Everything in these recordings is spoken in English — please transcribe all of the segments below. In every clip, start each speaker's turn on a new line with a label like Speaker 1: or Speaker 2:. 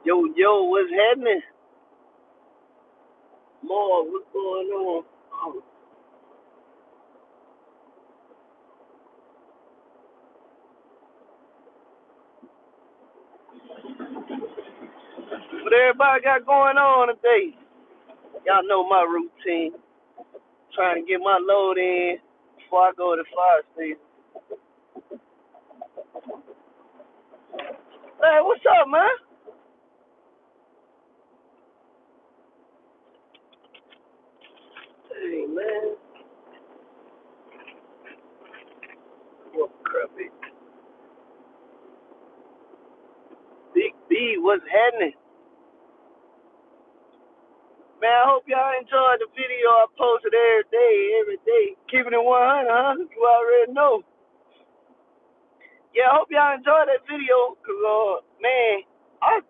Speaker 1: Yo, yo, what's happening? More, what's going on? What everybody got going on today? Y'all know my routine. Trying to get my load in before I go to the fire station. Hey, what's up, man? Hey, man. What crap it? Big B, what's happening? Man, I hope y'all enjoyed the video I posted every day. Keeping it 100, huh? You already know. Yeah, I hope y'all enjoyed that video, cause man, I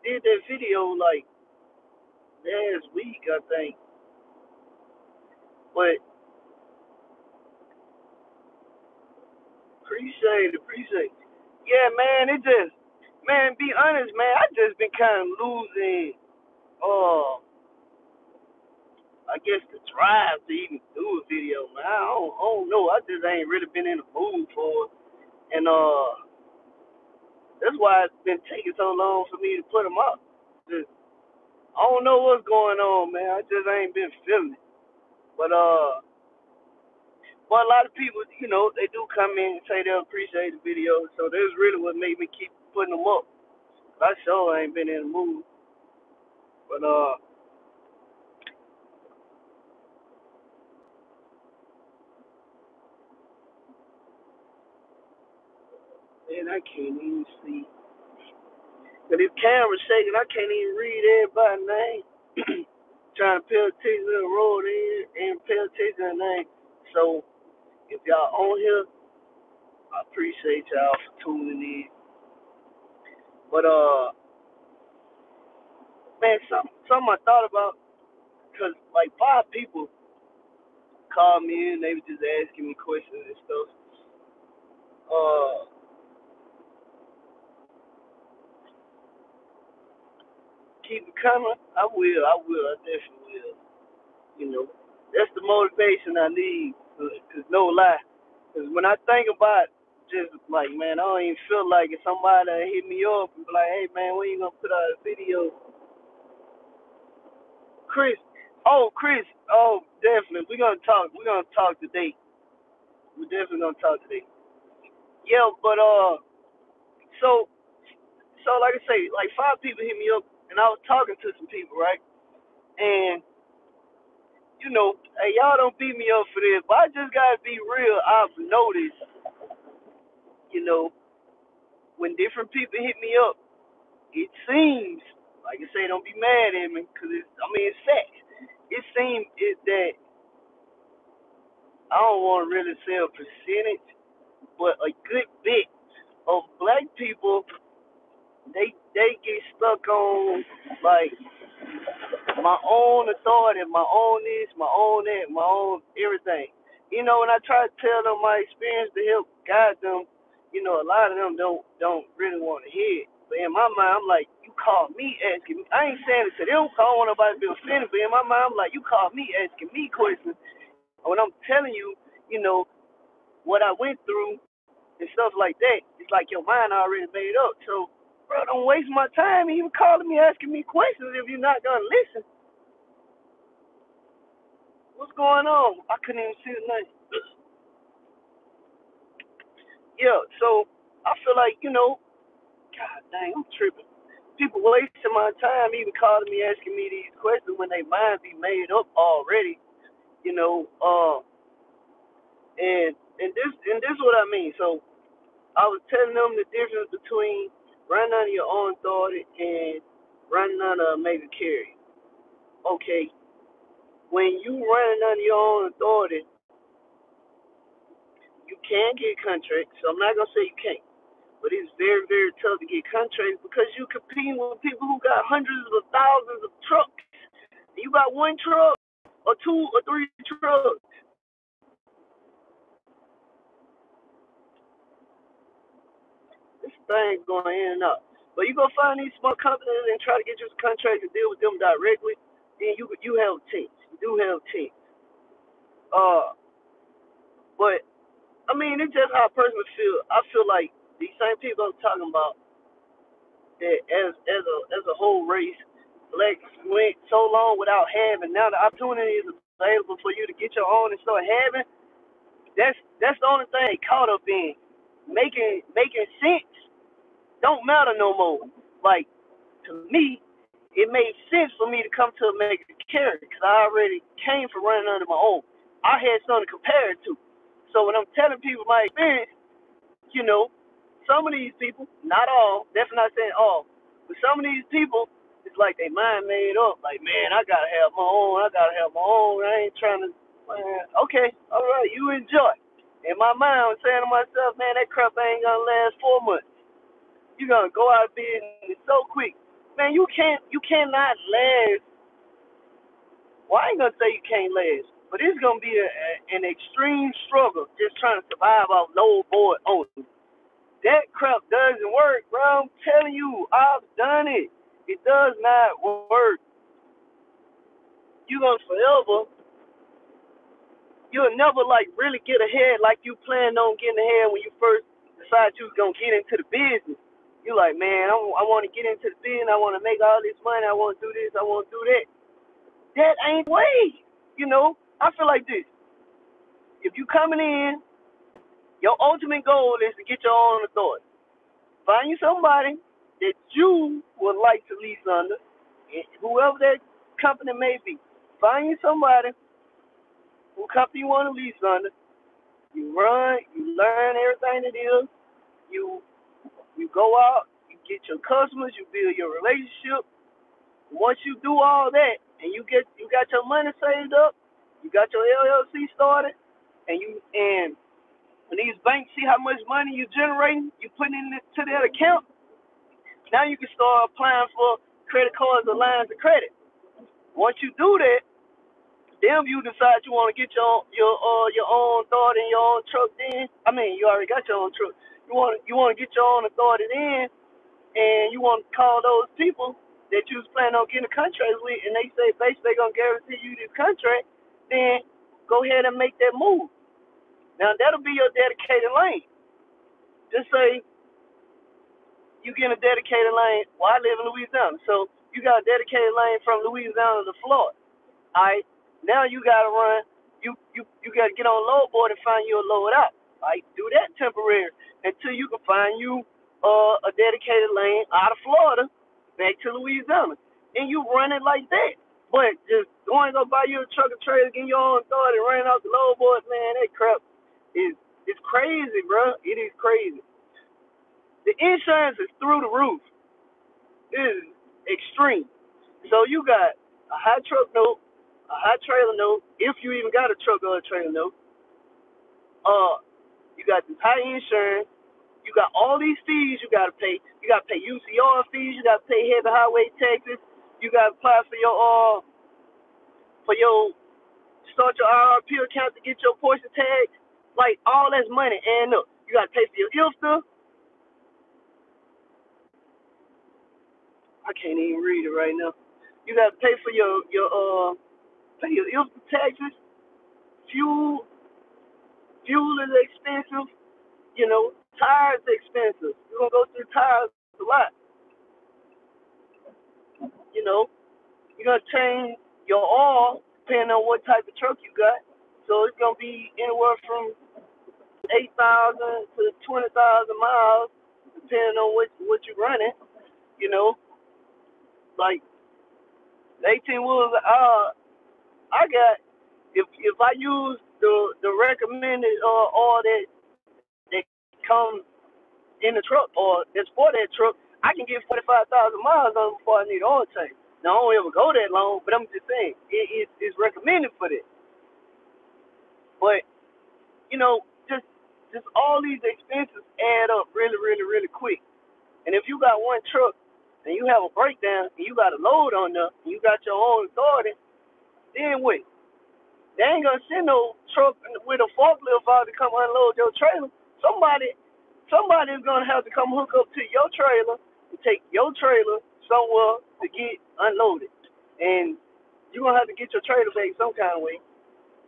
Speaker 1: did that video like last week, I think. But appreciate it. Yeah, man, be honest, man, I just been kind of losing, uh, I guess the drive to even do a video, man. I don't know. I just ain't really been in the mood for it. And, that's why it's been taking so long for me to put them up. Just, I don't know what's going on, man. I just ain't been feeling it. But, but a lot of people, they do come in and say they appreciate the video. So that's really what made me keep putting them up. I sure ain't been in the mood. But man, I can't even see. But this camera's shaking, I can't even read everybody's name. Trying to pay attention to the road and pay attention to the name. So if y'all on here, I appreciate y'all for tuning in. But man, something I thought about, cause like 5 people called me and they were just asking me questions and stuff. Uh, keep it coming. I definitely will. That's the motivation I need. Cause no lie, cause when I think about just like man, I don't even feel like if somebody hit me up and be like, hey man, when you gonna put out a video? Chris, Chris, definitely. We're gonna talk. We're gonna talk today. We're definitely gonna talk today. Yeah, but so like I say, like 5 people hit me up, and I was talking to some people, right? And hey, y'all don't beat me up for this, but I just gotta be real. I've noticed, you know, when different people hit me up, it seems like I say, don't be mad at me, cause it's facts. It seems that I don't want to really say a percentage, but a good bit of black people, they get stuck on like my own authority, my own this, my own that, my own everything. When I try to tell them my experience to help guide them, a lot of them don't really want to hear it. But in my mind, I'm like, you call me asking me. I ain't saying it to them, 'cause I don't want nobody to be offended. But in my mind, I'm like, you call me asking me questions. When I'm telling you, you know, what I went through and stuff like that, it's like your mind already made up. So, bro, don't waste my time even calling me asking me questions if you're not gonna listen. What's going on? I couldn't even see the name. Yeah, so I feel like, God dang, I'm tripping. People wasting my time even calling me asking me these questions when they mind be made up already, you know. And this is what I mean. So I was telling them the difference between running under your own authority and running under a mega carry. Okay, when you running under your own authority, you can get contracts. So I'm not gonna say you can't. But it's very, very tough to get contracts because you're competing with people who got hundreds of thousands of trucks. You got one truck or 2 or 3 trucks. This thing's going in and out. But you go find these small companies and try to get you a contract and deal with them directly, then you have teams. You do have teams. Uh, but I mean, it's just how I personally feel. I feel like these same people I'm talking about, that as a whole race, blacks went so long without having. Now the opportunity is available for you to get your own and start having. That's the only thing they caught up in. Making sense don't matter no more. Like, to me, it made sense for me to come to a mega carrier because I already came from running under my own. I had something to compare it to. So when I'm telling people my experience, you know, some of these people, not all, definitely not saying all, but some of these people, it's like they mind made up. Like, man, I gotta have my own. I gotta have my own. I ain't trying to. Man, okay, all right, you enjoy. In my mind, I'm saying to myself, man, that crap ain't gonna last 4 months. You gonna go out of business so quick. Man, you cannot last. Well, I ain't gonna say you can't last, but it's gonna be an extreme struggle just trying to survive off low board only. That crap doesn't work, bro. I'm telling you, I've done it. It does not work. You gonna forever. You'll never like really get ahead like you planned on getting ahead when you first decided you was gonna get into the business. You like, man, I want to get into the business. I want to make all this money. I want to do this. I want to do that. That ain't the way. You know, I feel like this. If you coming in, your ultimate goal is to get your own authority. Find you somebody that you would like to lease under, whoever that company may be. Find you somebody who company you want to lease under. You run, you learn everything it is. You you go out, you get your customers, you build your relationship. Once you do all that, and you got your money saved up, you got your LLC started, and when these banks see how much money you're generating, you putting into that account. Now you can start applying for credit cards or lines of credit. Once you do that, then you decide you want to get your own authority and your own truck. Then I mean, you already got your own truck. You want to get your own authority then, and you want to call those people that you was planning on getting a contract with, and they say basically they're gonna guarantee you this contract. Then go ahead and make that move. Now that'll be your dedicated lane. Just say you get a dedicated lane. Well, I live in Louisiana, so you got a dedicated lane from Louisiana to Florida. All right. Now you gotta run. You gotta get on load board and find you a load out. All right. Do that temporary until you can find you a dedicated lane out of Florida back to Louisiana, and you run it like that. But just going to go buy you a truck or trailer, getting your own authority, running off the load board, man, that crap is crazy, bro. It is crazy. The insurance is through the roof. It is extreme. So you got a high truck note, a high trailer note, if you even got a truck or a trailer note. You got this high insurance. You got all these fees you gotta pay. You gotta pay UCR fees. You gotta pay heavy highway taxes. You gotta apply for your start your RRP account to get your portion tags. Like all that's money and up. You gotta pay for your IFTA. I can't even read it right now. You gotta pay for your IFTA taxes. Fuel fuel is expensive. You know, tires are expensive. You're gonna go through tires a lot. You know, you're gonna change your oil depending on what type of truck you got. So it's gonna be anywhere from 8,000 to 20,000 miles, depending on what you're running. You know, like the 18 wheels. I got if I use the recommended oil that comes in the truck or that's for that truck, I can get 45,000 miles on before I need oil change. Now I don't ever go that long, but I'm just saying it's recommended for that. But you know, just all these expenses add up really, really, really quick. And if you got one truck and you have a breakdown and you got a load on there and you got your own authority, then what? They ain't gonna send no truck with a forklift out to come unload your trailer. Somebody's gonna have to come hook up to your trailer to take your trailer somewhere to get unloaded. And you're going to have to get your trailer back some kind of way.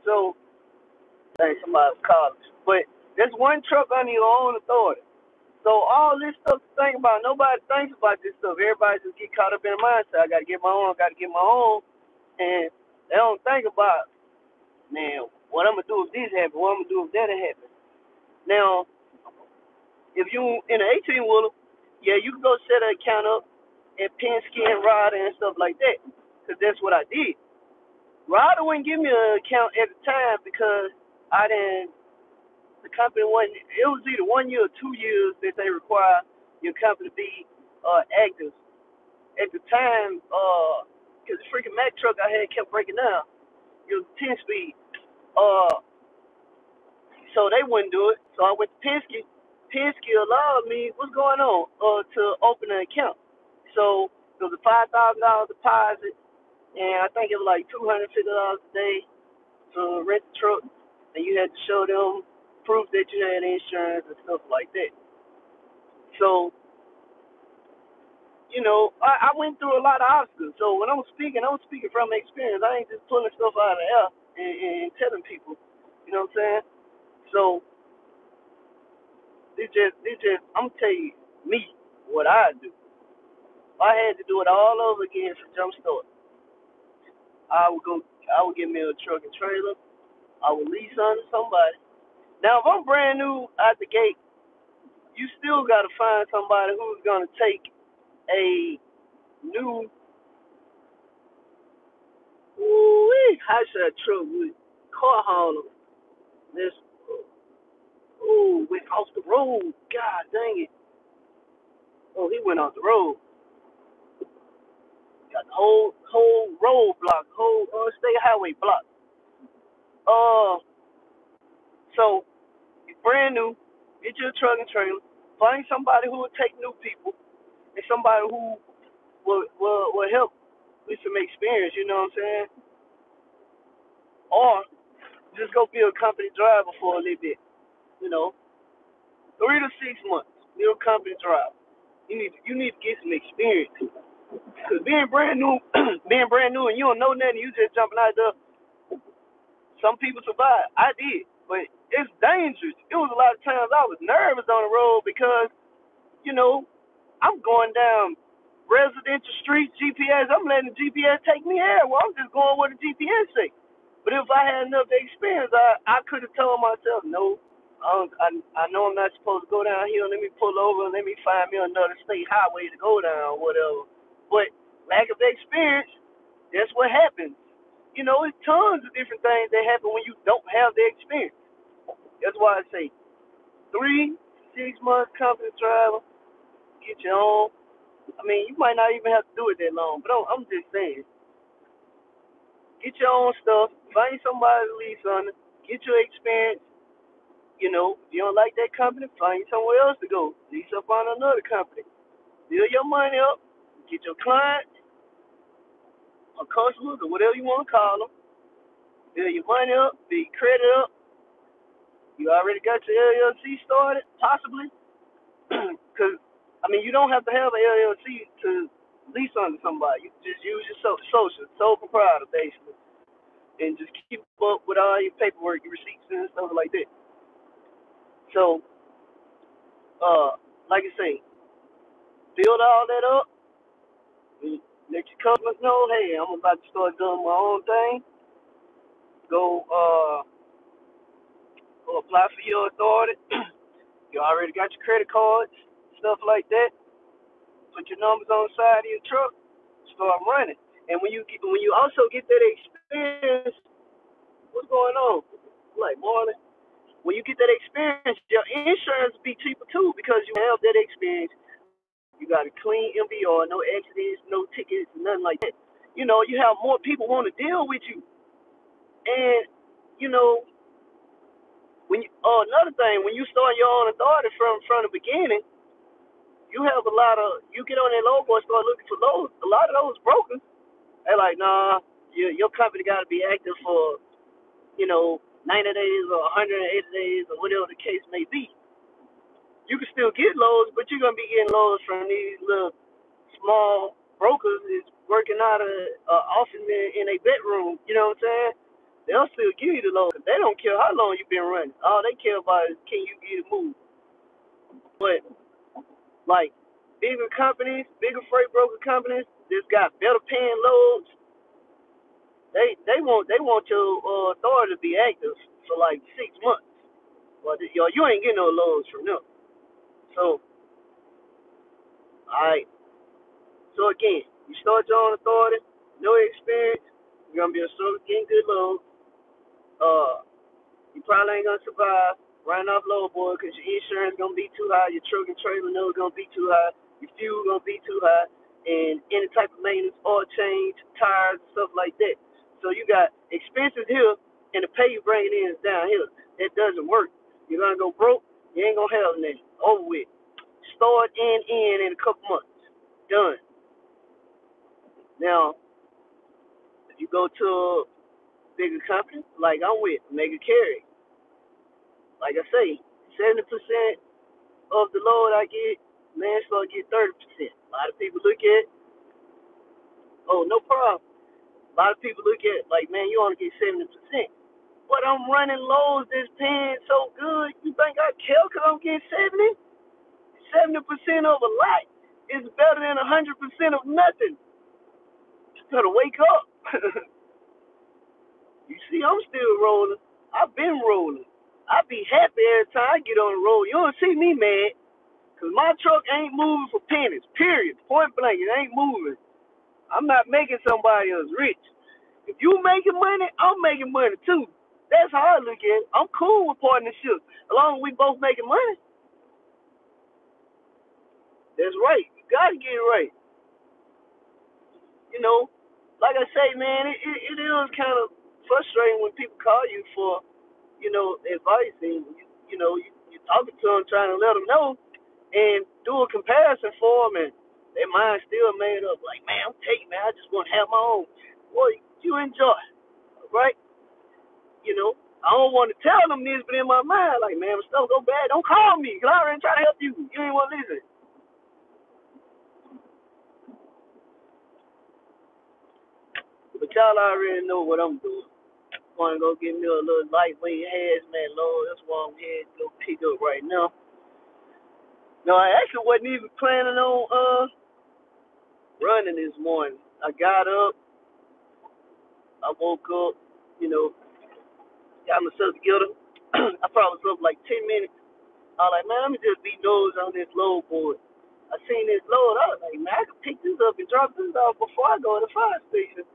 Speaker 1: So, dang, somebody's calling. But there's one truck under your own authority. So all this stuff to think about, nobody thinks about this stuff. Everybody just get caught up in the mindset. I got to get my own, and they don't think about, man, what I'm gonna do if this happens, what I'm gonna do if that happens. Now, if you in an 18 wheeler, yeah, you can go set an account up at Penske and Ryder and stuff like that, because that's what I did. Ryder wouldn't give me an account at the time because I didn't. The company wasn't. It was either 1 year or 2 years that they require your company to be active. At the time, because the freaking Mack truck I had kept breaking down. It was 10 speed. Uh, so they wouldn't do it. So I went to Penske. Penske allowed me, what's going on, to open an account. So it was a $5,000 deposit, and I think it was like $250 a day to rent the truck, and you had to show them proof that you had insurance and stuff like that. So, I went through a lot of obstacles. So when I'm speaking from experience. I ain't just pulling stuff out of the air and telling people, you know what I'm saying? So I'm telling you, me, what I do. If I had to do it all over again from jump start, I would get me a truck and trailer. I would lease under somebody. Now, if I'm brand new out the gate, you still got to find somebody who's going to take a new, high shot truck with car hauler. This, went off the road. God dang it. Oh, he went off the road. Got the whole road block, whole state highway block. Uh, so you're brand new. Get your truck and trailer. Find somebody who will take new people and somebody who will help with some experience. You know what I'm saying? Or just go be a company driver for a little bit. You know, 3 to 6 months. Be a company driver. You need to get some experience. Cause being brand new, and you don't know nothing, you just jumping out there. Some people survive. I did, but it's dangerous. It was a lot of times I was nervous on the road because, you know, I'm going down residential streets, GPS. I'm letting the GPS take me there. Well, I'm just going where the GPS say. But if I had enough experience, I could have told myself, no, I know I'm not supposed to go down here. Let me pull over and let me find me another state highway to go down, whatever. But lack of experience, that's what happens. You know, it's tons of different things that happen when you don't have the experience. That's why I say 3 6 months company travel, get your own. I mean, you might not even have to do it that long, but I'm just saying, get your own stuff, find somebody to lease on it, get your experience. You know, if you don't like that company, find somewhere else to go. Lease up on another company. Build your money up, get your clients or customers or whatever you want to call them. Build your money up, build your credit up. You already got your LLC started, possibly. Because, I mean, you don't have to have an LLC to lease under somebody. You just use your social, sole proprietor, basically. And just keep up with all your paperwork, your receipts, and stuff like that. So, like I say, build all that up. Let your customers know, hey, I'm about to start doing my own thing. Go apply for your authority. You already got your credit cards, stuff like that. Put your numbers on the side of your truck. Start running. And when you also get that experience, what's going on? Like morning. When you get that experience, your insurance be cheaper too because you have that experience. You got a clean MVR, no accidents, no tickets, nothing like that. You know, you have more people want to deal with you. And you know, when another thing, when you start your own authority from the beginning, you have a lot of you get on that logo and start looking for those. A lot of those brokers, they're like, nah, your company got to be active for 90 days or 180 days or whatever the case may be. You can still get loads, but you're gonna be getting loads from these little small brokers is working out of office in a bedroom. You know what I'm saying? They'll still give you the load. They don't care how long you've been running. All they care about is can you get it moved. But like bigger companies, bigger freight broker companies, that's got better paying loads. They want your authority to be active for like 6 months. Well, you ain't getting no loads from them. So, all right. So again, you start your own authority, no experience, you're gonna be a struggle getting good loads. Uh, you probably ain't gonna survive running off load board because your insurance gonna be too high, your truck and trailer note gonna be too high, your fuel gonna be too high, and any type of maintenance, oil change, tires, stuff like that. So you got expenses here, and the pay you bring in is down here. That doesn't work. You're gonna go broke. You ain't gonna have nothing. Over with. Start and end in a couple months. Done. Now, if you go to a bigger company, like I'm with, Mega Carry, like I say, 70% of the load I get, Manslaughter get 30%. A lot of people look at, oh, no problem. A lot of people look at, like, man, you only get 70%. But I'm running loads that's paying so good, you think I care because I'm getting 70? 70% of a lot is better than 100% of nothing. You better wake up. You see, I'm still rolling. I've been rolling. I be happy every time I get on the road. You don't see me mad, because my truck ain't moving for pennies, period. Point blank, it ain't moving. I'm not making somebody else rich. If you making money, I'm making money too. That's how I look at it. I'm cool with partnerships, as long as we both making money. That's right. You gotta get it right. You know, like I say, man, it is kind of frustrating when people call you for, advice, and you're talking to them, trying to let them know, and do a comparison for them, and their mind still made up. Like, man, I'm taking, man, I just want to have my own. Boy, you enjoy, right? You know, I don't want to tell them this, but in my mind, like, man, when stuff go bad, don't call me, because I already try to help you. You ain't want to listen. But y'all already know what I'm doing. Want to go get me a little lightweight hazmat load. That's why I'm heading to go pick up right now. No, I actually wasn't even planning on running this morning. I got up, I woke up, you know, got myself together. I probably was up like 10 minutes. I was like, man, let me just be nosy on this load board. I seen this load. I was like, man, I could pick this up and drop this off before I go to the fire station.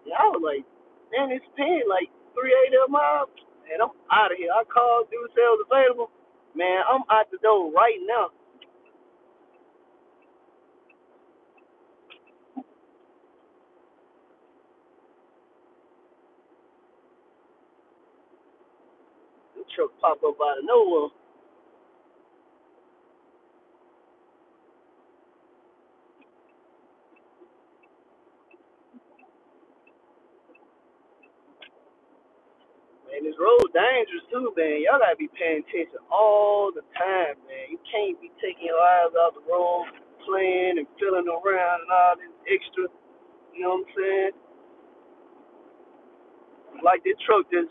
Speaker 1: And I was like, man, it's paying like 380 a mile, and I'm out of here. I called, do sales available. Man, I'm out the door right now. The truck pop up out of nowhere. Man, this road dangerous too, man. Y'all gotta be paying attention all the time, man. You can't be taking your eyes off the road, playing and filling around and all this extra. You know what I'm saying? Like this truck just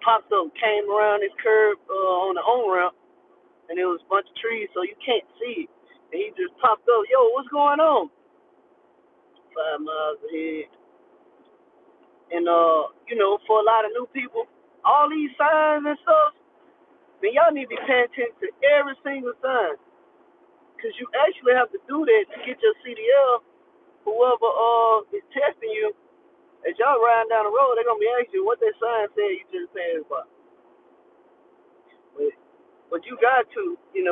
Speaker 1: popped up, came around this curve on the on ramp, and there was a bunch of trees, so you can't see it. And he just popped up. Yo, what's going on? 5 miles ahead. And for a lot of new people, all these signs and stuff, man, y'all need to be paying attention to every single sign. Because you actually have to do that to get your CDL. Whoever is testing you, as y'all riding down the road, they're gonna be asking you what that sign said you just passed by. But you got to, if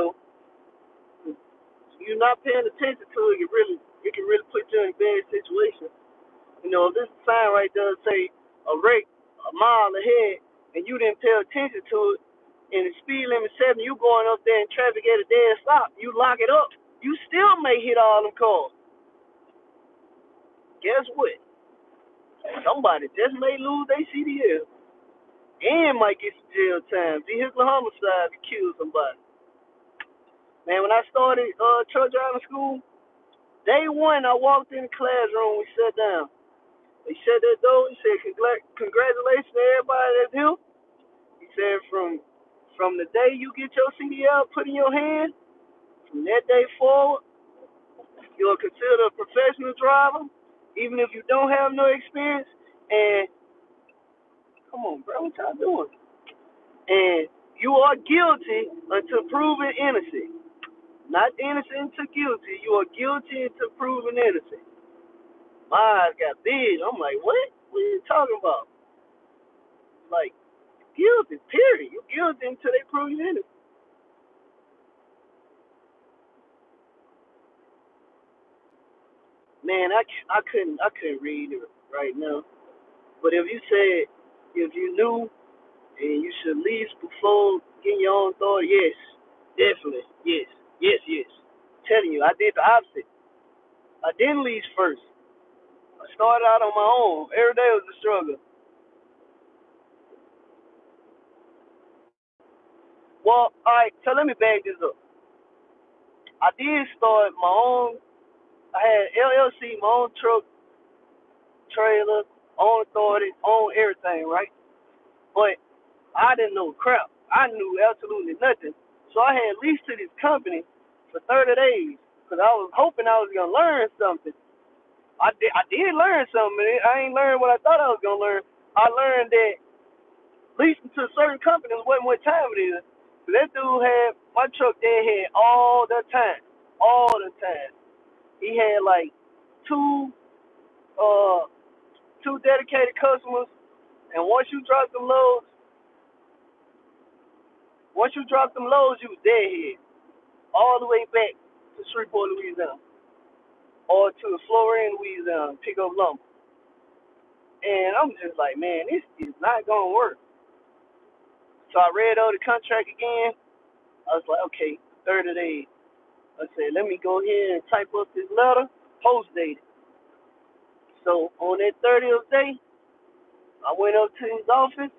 Speaker 1: you're not paying attention to it, it can really put you in a bad situation. If this sign right there say a wreck a mile ahead and you didn't pay attention to it, and the speed limit 70, you going up there in traffic at a dead stop, you lock it up, you still may hit all them cars. Guess what? Somebody just may lose their CDL and might get some jail time. Vehicular homicide to kill somebody. Man, when I started truck driving school, day one I walked in the classroom, we sat down. They shut that door, he said, congratulations to everybody that's here. He said from the day you get your CDL put in your hand, from that day forward, you're considered a professional driver, even if you don't have no experience. And come on, bro, what y'all doing? And you are guilty until proven innocent. Not innocent until guilty. You are guilty until proven innocent. My eyes got big. I'm like, what? What are you talking about? Like, guilty, period. You guilty until they prove you innocent. Man, I couldn't read it right now. But if you said, if you knew and you should leave before getting your own thought, yes, definitely, yes, yes, yes. I'm telling you, I did the opposite. I didn't leave first. I started out on my own. Every day was a struggle. Well, all right, so let me bag this up. I did start my own. I had LLC, my own truck, trailer, own authority, own everything, right? But I didn't know crap. I knew absolutely nothing. So I had leased to this company for 30 days because I was hoping I was gonna learn something. I did learn something. I ain't learned what I thought I was gonna learn. I learned that leasing to certain companies wasn't what time it is. So that dude had my truck there had all the time, all the time. He had like two uh two dedicated customers, and once you drop them loads, you was deadhead all the way back to Shreveport, Louisiana, or to Florida, Louisiana, pick up lumber. And I'm just like, man, this is not gonna work. So I read over the contract again. I was like, okay, 30 days. I said, let me go ahead and type up this letter, post date. So on that 30th day, I went up to his office.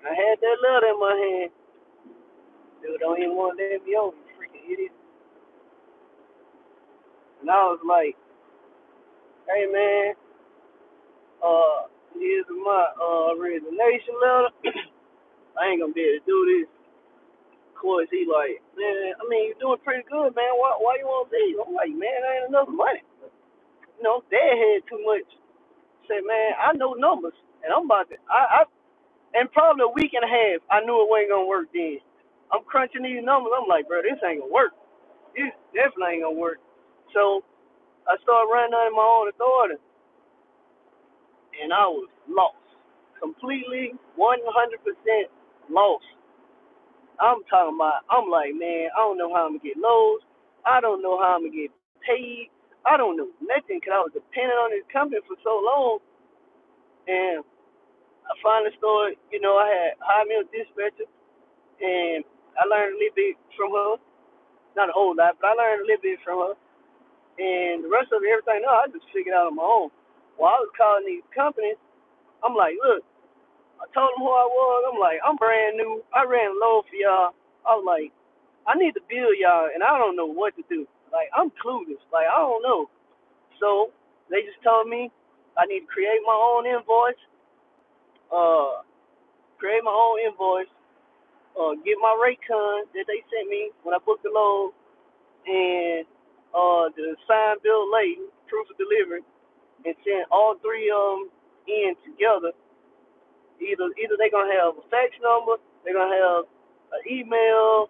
Speaker 1: I had that letter in my hand. Dude don't even want to let me over, you freaking idiot. And I was like, hey man, here's my resignation letter. I ain't gonna be able to do this. Of course, he like, man, I mean, you're doing pretty good, man. Why you want to leave? I'm like, man, I ain't enough money. Dad had too much. Say, man, I know numbers, and I'm about to. In probably a week and a half, I knew it wasn't gonna work. Then I'm crunching these numbers. I'm like, bro, this ain't gonna work. This definitely ain't gonna work. So I started running under my own authority, and I was lost, completely, 100% lost. I'm talking about. I'm like, man, I don't know how I'm gonna get loads. I don't know how I'm gonna get paid. I don't know nothing because I was dependent on this company for so long, and I finally started. I had hired me a dispatcher, and I learned a little bit from her. Not a whole lot, but I learned a little bit from her. And the rest of it, everything else, I just figured out on my own. While I was calling these companies, I'm like, look, I told them who I was. I'm like, I'm brand new. I ran low for y'all. I was like, I need to build y'all, and I don't know what to do. Like, I'm clueless. Like, I don't know. So they just told me I need to uh, create my own invoice, get my rate con that they sent me when I booked the load, and the signed bill of lading, proof of delivery, and send all three of them in together. Either they're gonna have a fax number, they're gonna have an email,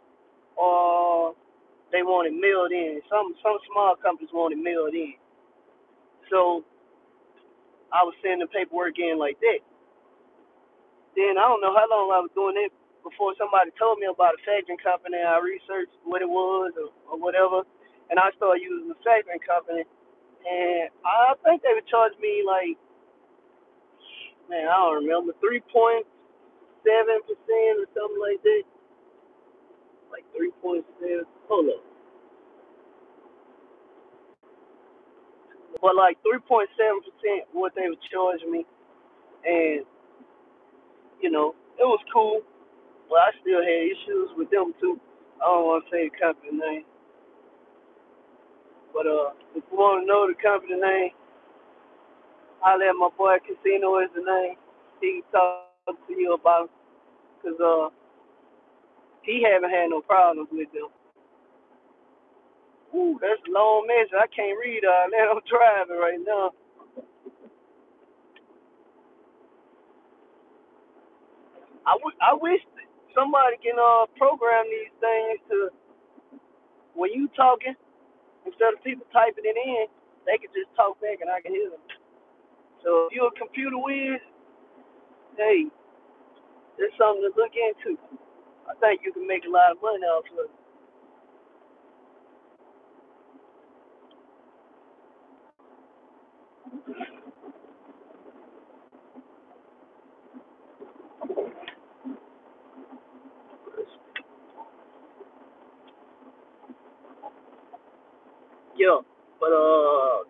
Speaker 1: or they want it mailed in. Some small companies want it mailed in. So I was sending the paperwork in like that. Then I don't know how long I was doing it before somebody told me about a factoring company. I researched what it was or whatever, and I started using the factoring company. And I think they would charge me like, man, I don't remember, 3.7% or something like that. Like 3.7. Hold up, but like 3.7% what they would charge me, and it was cool. But I still had issues with them too. I don't want to say the company name. But if you want to know the company name, I'll let my boy Casino is the name. He can talk to you about it. Because he haven't had no problems with them. Ooh, that's a long message. I can't read all that. I'm driving right now. I wish somebody can program these things to when you talking, instead of people typing it in, they can just talk back and I can hear them. So if you're a computer whiz, hey, there's something to look into. I think you can make a lot of money off of it. Yeah, but I'm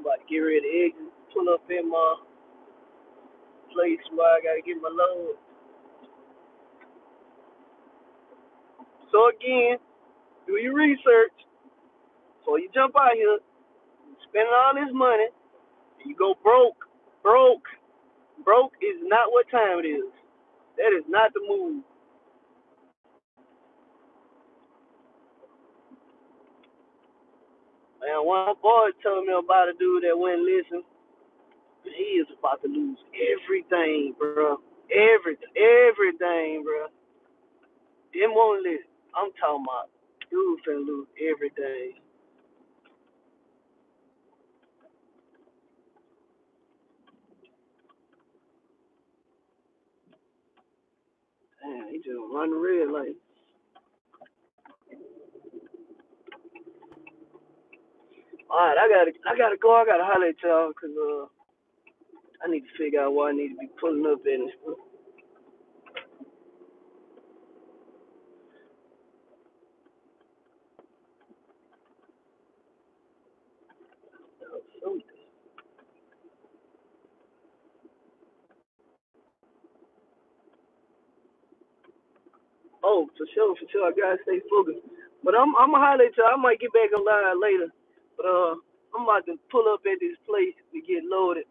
Speaker 1: about to get ready to exit, pull up in my place where I gotta get my load. So again, do your research before you jump out here, spending all this money, and you go broke. Broke. Broke is not what time it is. That is not the move. Man, one boy told me about a dude that wouldn't listen. He is about to lose everything, bro. Everything, bro. Didn't want to listen. I'm talking about dude finna lose everything. Damn, he just run the red light. All right, I gotta go. I gotta holler at y'all because I need to figure out where I need to be pulling up in. Oh, for sure, for sure. I gotta stay focused. But I'm gonna holler at y'all. I might get back online later. But I'm about to pull up at this place to get loaded.